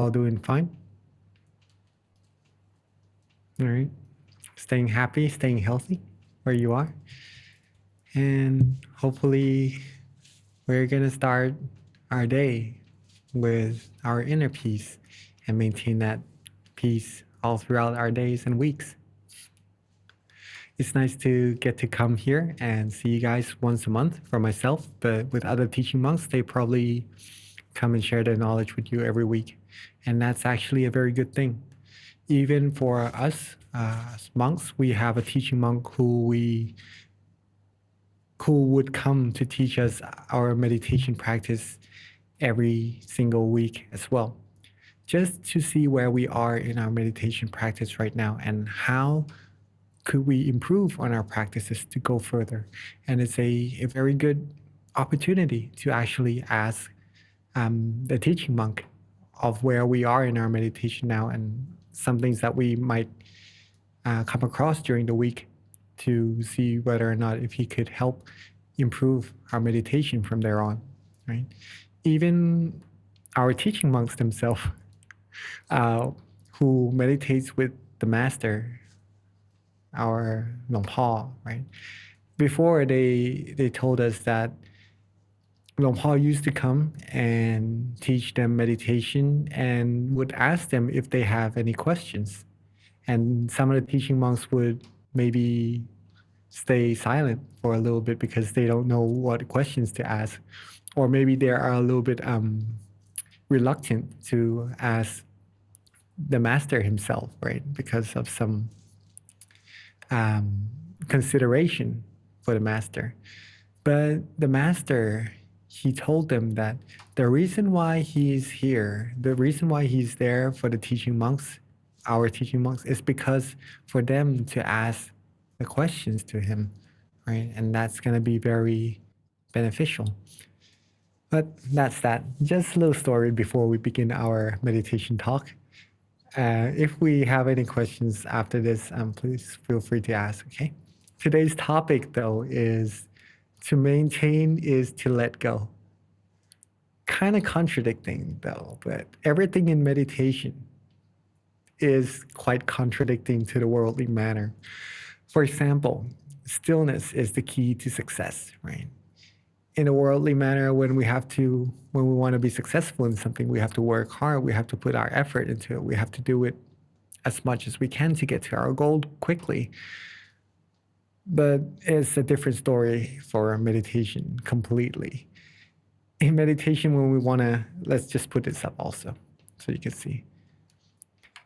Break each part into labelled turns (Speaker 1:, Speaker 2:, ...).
Speaker 1: All doing fine? All right. Staying happy, staying healthy where you are. And hopefully, we're going to start our day with our inner peace and maintain that peace all throughout our days and weeks. It's nice to get to come here and see you guys once a month for myself, but with other teaching monks, they probably come and share their knowledge with you every week. And that's actually a very good thing. Even for us as monks, we have a teaching monk who would come to teach us our meditation practice every single week as well, just to see where we are in our meditation practice right now and how could we improve on our practices to go further. And it's a very good opportunity to actually ask the teaching monk of where we are in our meditation now and some things that we might come across during the week to see whether or not if he could help improve our meditation from there on, right? Even our teaching monks themselves, who meditates with the master, our Long Pa, right? Before they told us that Long Pa used to come and teach them meditation and would ask them if they have any questions. And some of the teaching monks would maybe stay silent for a little bit because they don't know what questions to ask. Or maybe they are a little bit reluctant to ask the master himself, right? Because of some consideration for the master. But the master, he told them that the reason why he's here, the reason why he's there for the teaching monks, our teaching monks, is because for them to ask the questions to him, right? And that's going to be very beneficial. But that's that. Just a little story before we begin our meditation talk. If we have any questions after this, please feel free to ask, okay? Today's topic, though, is to maintain is to let go. Kind of contradicting, though, but everything in meditation is quite contradicting to the worldly manner. For example, stillness is the key to success, right? In a worldly manner, when we want to be successful in something, we have to work hard, we have to put our effort into it, we have to do it as much as we can to get to our goal quickly. But it's a different story for meditation completely. In meditation, when we want to, let's just put this up also so you can see.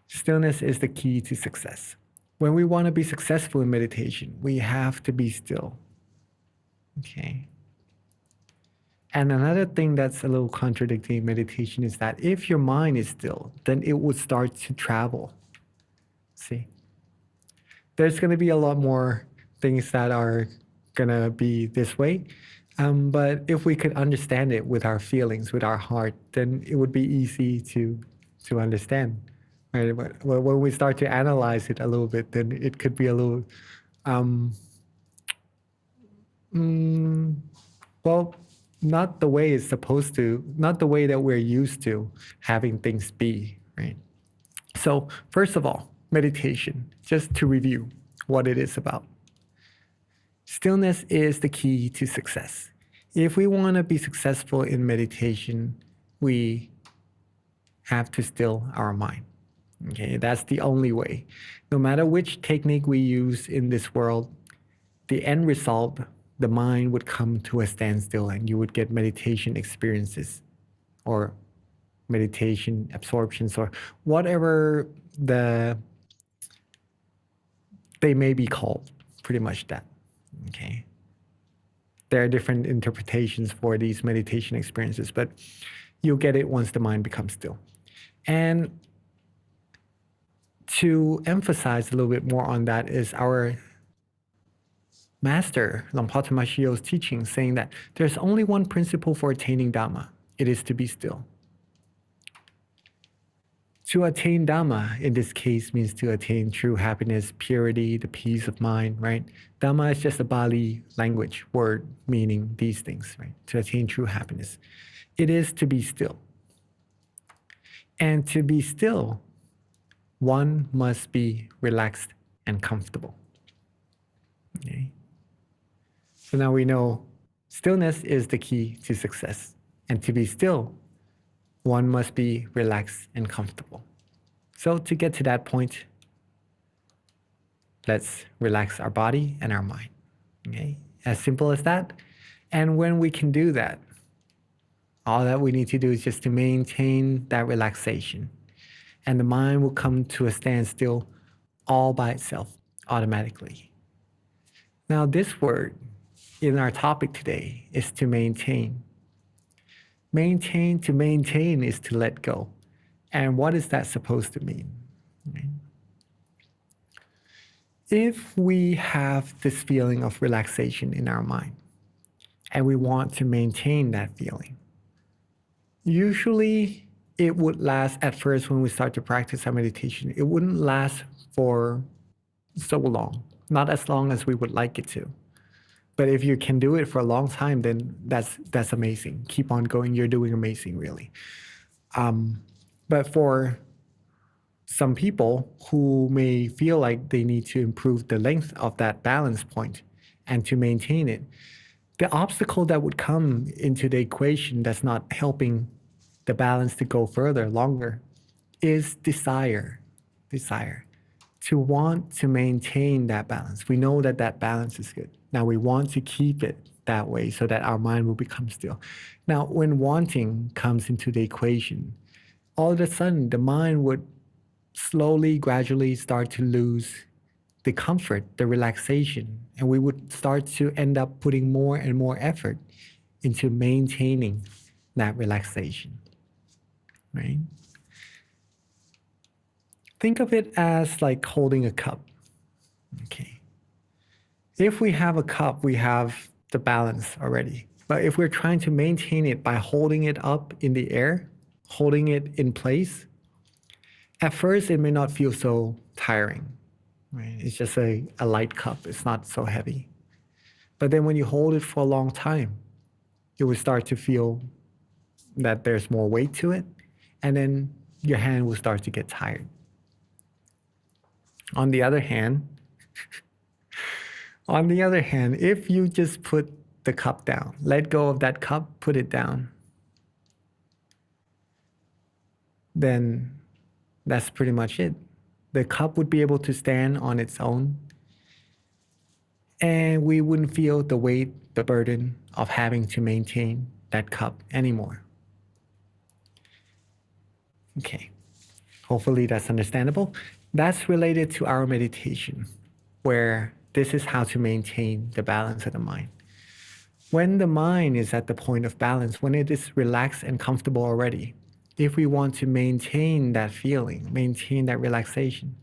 Speaker 1: Stillness is the key to success. When we want to be successful in meditation, we have to be still. Okay. And another thing that's a little contradicting in meditation is that if your mind is still, then it would start to travel. See? There's going to be a lot more things that are going to be this way. But if we could understand it with our feelings, with our heart, then it would be easy to understand. Right? But when we start to analyze it a little bit, then it could be a little, well, not the way it's supposed to, not the way that we're used to having things be, right? So first of all, meditation, just to review what it is about. Stillness is the key to success. If we want to be successful in meditation, we have to still our mind. Okay, that's the only way. No matter which technique we use in this world, the end result, the mind would come to a standstill and you would get meditation experiences or meditation absorptions or whatever they may be called, pretty much that. Okay. There are different interpretations for these meditation experiences, but you'll get it once the mind becomes still. And to emphasize a little bit more on that is our master, Long Pa Tamashio's teaching, saying that there's only one principle for attaining Dhamma. It is to be still. To attain Dhamma, in this case, means to attain true happiness, purity, the peace of mind, right? Dhamma is just a Pali language word meaning these things, right? To attain true happiness. It is to be still. And to be still, one must be relaxed and comfortable. Okay? So now we know stillness is the key to success. And to be still, one must be relaxed and comfortable. So to get to that point, let's relax our body and our mind. Okay? As simple as that. And when we can do that, all that we need to do is just to maintain that relaxation. And the mind will come to a standstill all by itself automatically. Now, this word in our topic today is to maintain. To maintain is to let go. And what is that supposed to mean? Right? If we have this feeling of relaxation in our mind and we want to maintain that feeling, usually it would last at first when we start to practice our meditation. It wouldn't last for so long, not as long as we would like it to. But if you can do it for a long time, then that's amazing. Keep on going. You're doing amazing, really. But for some people who may feel like they need to improve the length of that balance point and to maintain it, the obstacle that would come into the equation that's not helping the balance to go further, longer, is desire. Desire. To want to maintain that balance. We know that that balance is good. Now we want to keep it that way so that our mind will become still. Now, when wanting comes into the equation, all of a sudden the mind would slowly, gradually start to lose the comfort, the relaxation, and we would start to end up putting more and more effort into maintaining that relaxation, right? Think of it as like holding a cup, okay? If we have a cup, we have the balance already. But if we're trying to maintain it by holding it up in the air, holding it in place, at first it may not feel so tiring, right? It's just a light cup, it's not so heavy. But then when you hold it for a long time, you will start to feel that there's more weight to it, and then your hand will start to get tired. On the other hand, if you just put the cup down, let go of that cup, put it down, then that's pretty much it. The cup would be able to stand on its own, and we wouldn't feel the weight, the burden of having to maintain that cup anymore. Okay, hopefully that's understandable. That's related to our meditation, where this is how to maintain the balance of the mind. When the mind is at the point of balance, when it is relaxed and comfortable already, if we want to maintain that feeling, maintain that relaxation,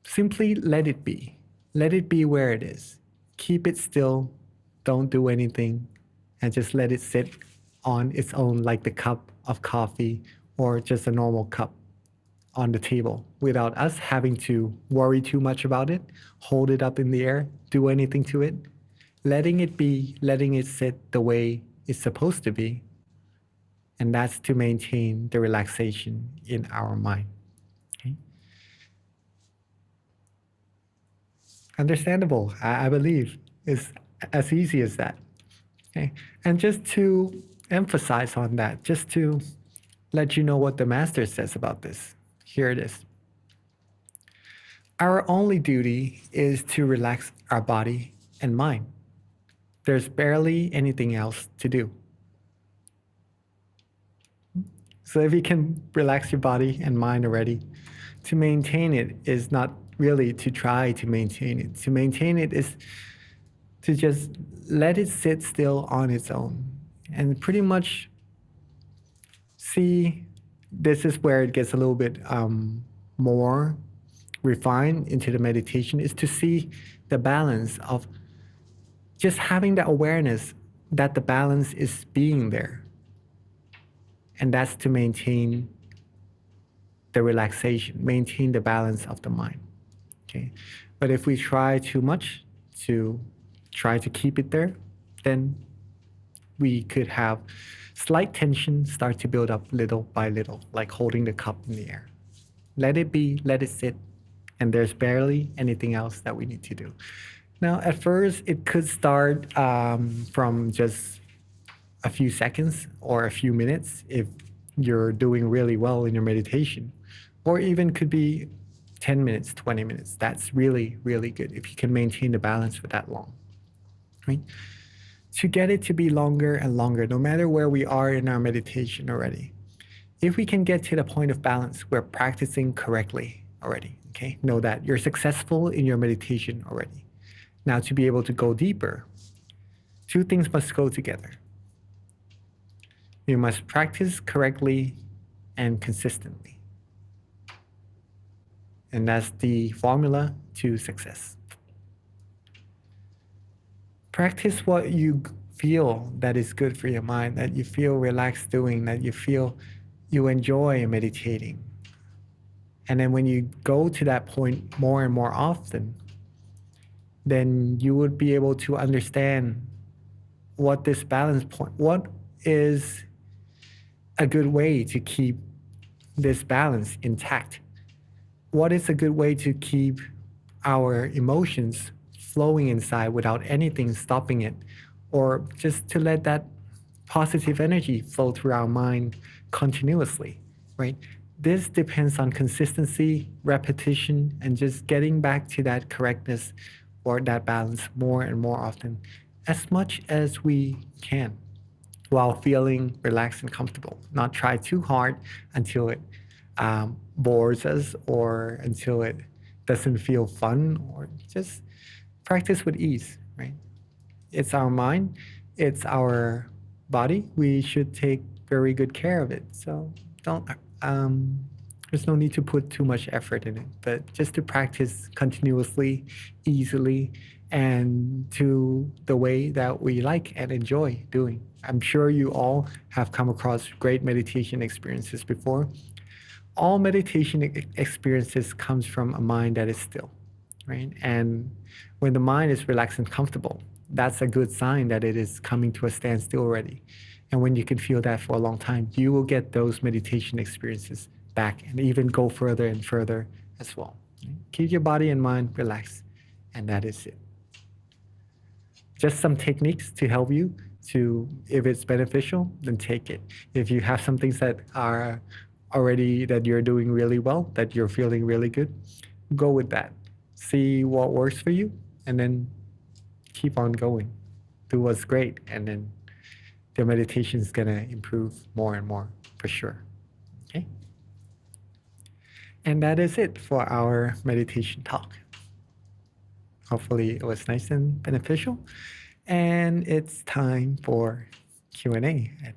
Speaker 1: simply let it be. Let it be where it is. Keep it still. Don't do anything. And just let it sit on its own like the cup of coffee or just a normal cup on the table without us having to worry too much about it, hold it up in the air, do anything to it. Letting it be, letting it sit the way it's supposed to be. And that's to maintain the relaxation in our mind. Okay? Understandable, I believe. It's as easy as that. Okay? And just to emphasize on that, just to let you know what the master says about this. Here it is. Our only duty is to relax our body and mind. There's barely anything else to do. So if you can relax your body and mind already, to maintain it is not really to try to maintain it. To maintain it is to just let it sit still on its own and pretty much see. This is where it gets a little bit more refined into the meditation, is to see the balance of just having the awareness that the balance is being there. And that's to maintain the relaxation, maintain the balance of the mind. Okay. But if we try too much to try to keep it there, then we could have Slight tension starts to build up little by little, like holding the cup in the air. Let it be, let it sit, and there's barely anything else that we need to do. Now, at first, it could start from just a few seconds or a few minutes if you're doing really well in your meditation, or even could be 10 minutes, 20 minutes. That's really, really good if you can maintain the balance for that long, right? To get it to be longer and longer, no matter where we are in our meditation already, if we can get to the point of balance, we're practicing correctly already, okay? Know that you're successful in your meditation already. Now, to be able to go deeper, two things must go together. You must practice correctly and consistently. And that's the formula to success. Practice what you feel that is good for your mind, that you feel relaxed doing, that you feel you enjoy meditating. And then when you go to that point more and more often, then you would be able to understand what this balance point, what is a good way to keep this balance intact? What is a good way to keep our emotions flowing inside without anything stopping it, or just to let that positive energy flow through our mind continuously, right? This depends on consistency, repetition, and just getting back to that correctness or that balance more and more often, as much as we can, while feeling relaxed and comfortable. Not try too hard until it bores us or until it doesn't feel fun, or just practice with ease, right? It's our mind, it's our body. We should take very good care of it. So don't, there's no need to put too much effort in it, but just to practice continuously, easily, and to the way that we like and enjoy doing. I'm sure you all have come across great meditation experiences before. All meditation experiences comes from a mind that is still, right? And when the mind is relaxed and comfortable, that's a good sign that it is coming to a standstill already. And when you can feel that for a long time, you will get those meditation experiences back and even go further and further as well. Keep your body and mind relaxed, and that is it. Just some techniques to help you to, if it's beneficial, then take it. If you have some things that are already that you're doing really well, that you're feeling really good, go with that. See what works for you, and then keep on going. Do what's great, and then the meditation is gonna improve more and more for sure. Okay. And that is it for our meditation talk. Hopefully it was nice and beneficial. And it's time for Q&A.